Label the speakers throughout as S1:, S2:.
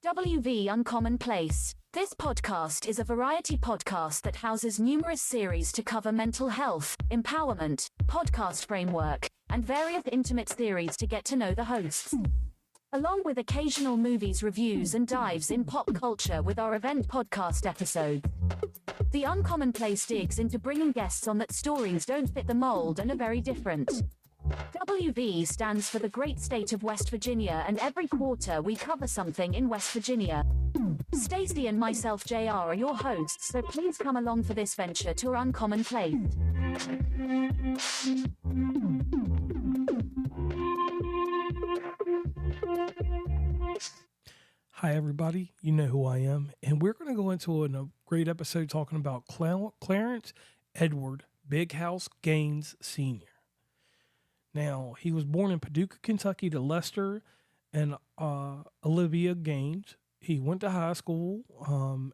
S1: WV Uncommon Place. This podcast is a variety podcast that houses numerous series to cover mental health, empowerment, podcast framework, and various intimate theories to get to know the hosts. Along with occasional movies reviews and dives in pop culture with our event podcast episodes. The Uncommon Place digs into bringing guests on that stories don't fit the mold and are very different. WV stands for the great state of West Virginia, and every quarter we cover something in West Virginia. Stacey and myself, JR, are your hosts, so please come along for this venture to our Uncommon Place.
S2: Hi everybody, you know who I am, and we're going to go into a great episode talking about Clarence Edward Big House Gaines Sr. Now, he was born in Paducah, Kentucky to Lester and Olivia Gaines. He went to high school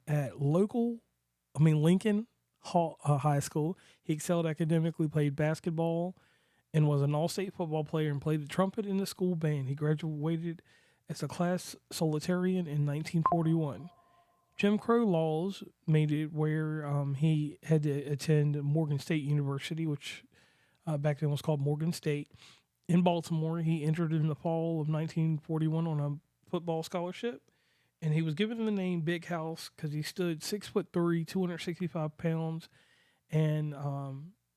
S2: at Lincoln High School. He excelled academically, played basketball, and was an all-state football player and played the trumpet in the school band. He graduated as a class solitarian in 1941. Jim Crow laws made it where he had to attend Morgan State University, which back then was called Morgan State, in Baltimore. He entered in the fall of 1941 on a football scholarship, and he was given the name Big House because he stood 6'3", 265 pounds, and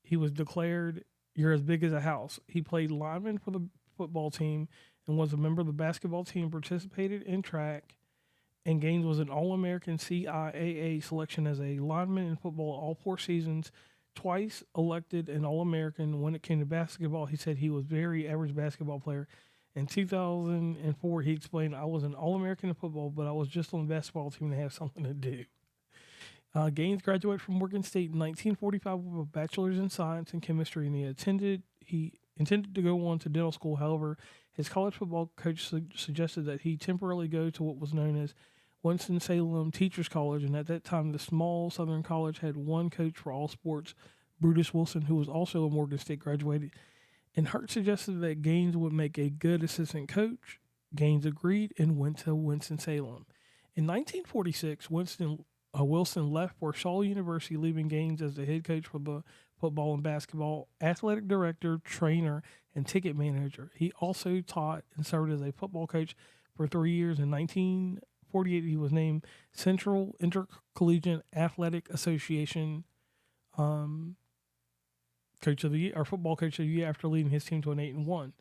S2: he was declared, "You're as big as a house." He played lineman for the football team and was a member of the basketball team, participated in track, and Gaines was an All-American CIAA selection as a lineman in football all 4 seasons, twice elected an All-American. When it came to basketball, he said he was a very average basketball player. In 2004, he explained, "I was an All-American in football, but I was just on the basketball team to have something to do." Gaines graduated from Morgan State in 1945 with a bachelor's in science and chemistry, and he intended to go on to dental school. However, his college football coach suggested that he temporarily go to what was known as Winston-Salem Teachers College, and at that time, the small Southern college had one coach for all sports, Brutus Wilson, who was also a Morgan State graduate. And Hurt suggested that Gaines would make a good assistant coach. Gaines agreed and went to Winston-Salem. In 1946, Wilson left for Shaw University, leaving Gaines as the head coach for the football and basketball, athletic director, trainer, and ticket manager. He also taught and served as a football coach for 3 years. In 1948, he was named Central Intercollegiate Athletic Association Coach of the Year, or Football Coach of the Year, after leading his team to an 8-1.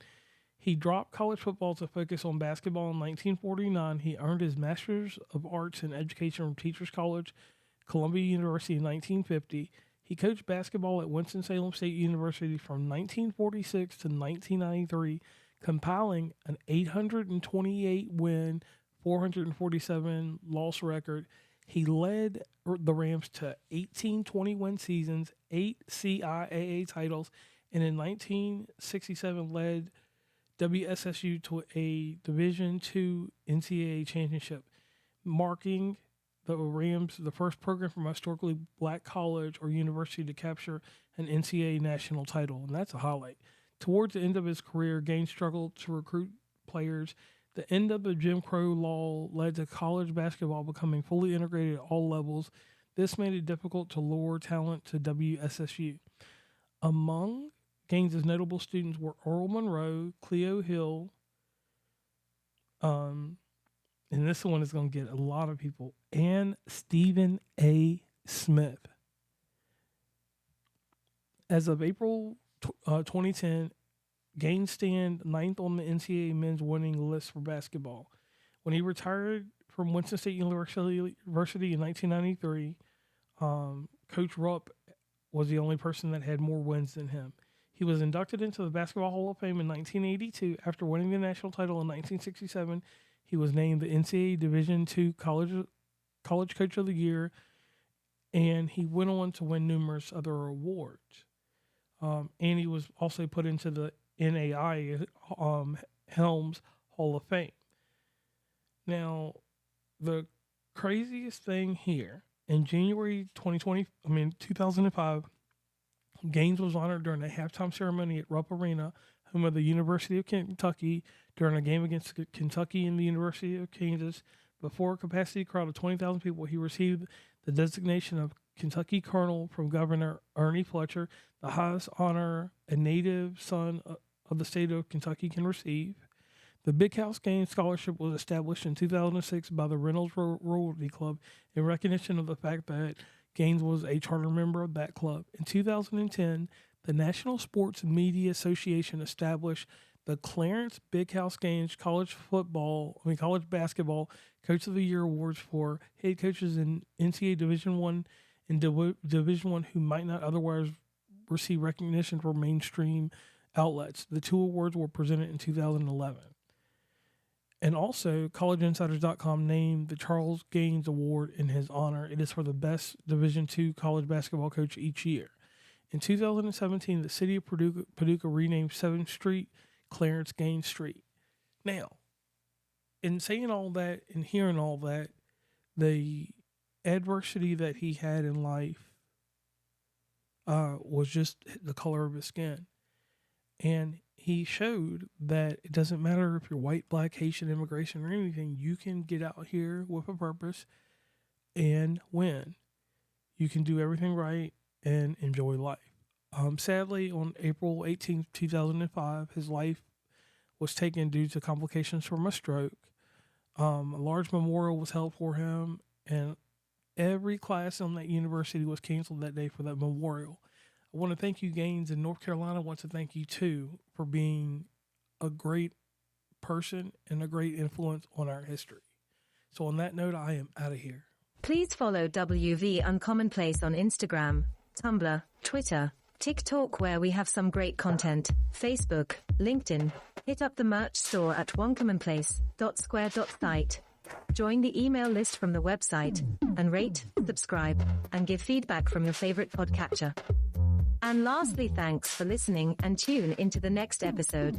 S2: He dropped college football to focus on basketball in 1949. He earned his Master's of Arts in Education from Teachers College, Columbia University in 1950. He coached basketball at Winston-Salem State University from 1946 to 1993, compiling an 828-win, 447-loss record. He led the Rams to 18 20-win seasons, 8 CIAA titles, and in 1967 led WSSU to a Division II NCAA championship, marking the Rams the first program from a historically black college or university to capture an NCAA national title, and that's a highlight. Towards the end of his career, Gaines struggled to recruit players. The end of the Jim Crow law led to college basketball becoming fully integrated at all levels. This made it difficult to lure talent to WSSU. Among Gaines' notable students were Earl Monroe, Cleo Hill, and this one is going to get a lot of people, and Stephen A. Smith. As of April 2010, Gaines stand 9th on the NCAA men's winning list for basketball. When he retired from Winston State University in 1993, Coach Rupp was the only person that had more wins than him. He was inducted into the Basketball Hall of Fame in 1982. After winning the national title in 1967, he was named the NCAA Division II College Coach of the Year, and he went on to win numerous other awards. And he was also put into the NAI Helms Hall of Fame. Now, the craziest thing here, in January 2005, Gaines was honored during a halftime ceremony at Rupp Arena, home of the University of Kentucky, during a game against Kentucky and the University of Kansas. Before a capacity crowd of 20,000 people, he received the designation of Kentucky Colonel from Governor Ernie Fletcher, the highest honor a native son of the state of Kentucky can receive. The Big House Gaines Scholarship was established in 2006 by the Reynolds Rotary Club in recognition of the fact that Gaines was a charter member of that club. In 2010, the National Sports Media Association established the Clarence Big House Gaines college basketball Coach of the Year awards for head coaches in NCAA Division I and Division I who might not otherwise receive recognition from mainstream outlets. The two awards were presented in 2011. And also, CollegeInsiders.com named the Charles Gaines Award in his honor. It is for the best Division II college basketball coach each year. In 2017, the city of Paducah renamed 7th Street Clarence Gaines Street. Now, in saying all that and hearing all that, the adversity that he had in life was just the color of his skin. And he showed that it doesn't matter if you're white, black, Haitian, immigration, or anything. You can get out here with a purpose and win. You can do everything right and enjoy life. Sadly, on April 18, 2005, his life was taken due to complications from a stroke. A large memorial was held for him, and every class on that university was canceled that day for that memorial. I want to thank you, Gaines, in North Carolina. I want to thank you, too, for being a great person and a great influence on our history. So on that note, I am out of here.
S3: Please follow WV Uncommonplace on Instagram, Tumblr, Twitter, TikTok, where we have some great content, Facebook, LinkedIn. Hit up the merch store at oncommonplace.square.site. Join the email list from the website, and rate, subscribe, and give feedback from your favorite podcatcher. And lastly, thanks for listening, and tune into the next episode.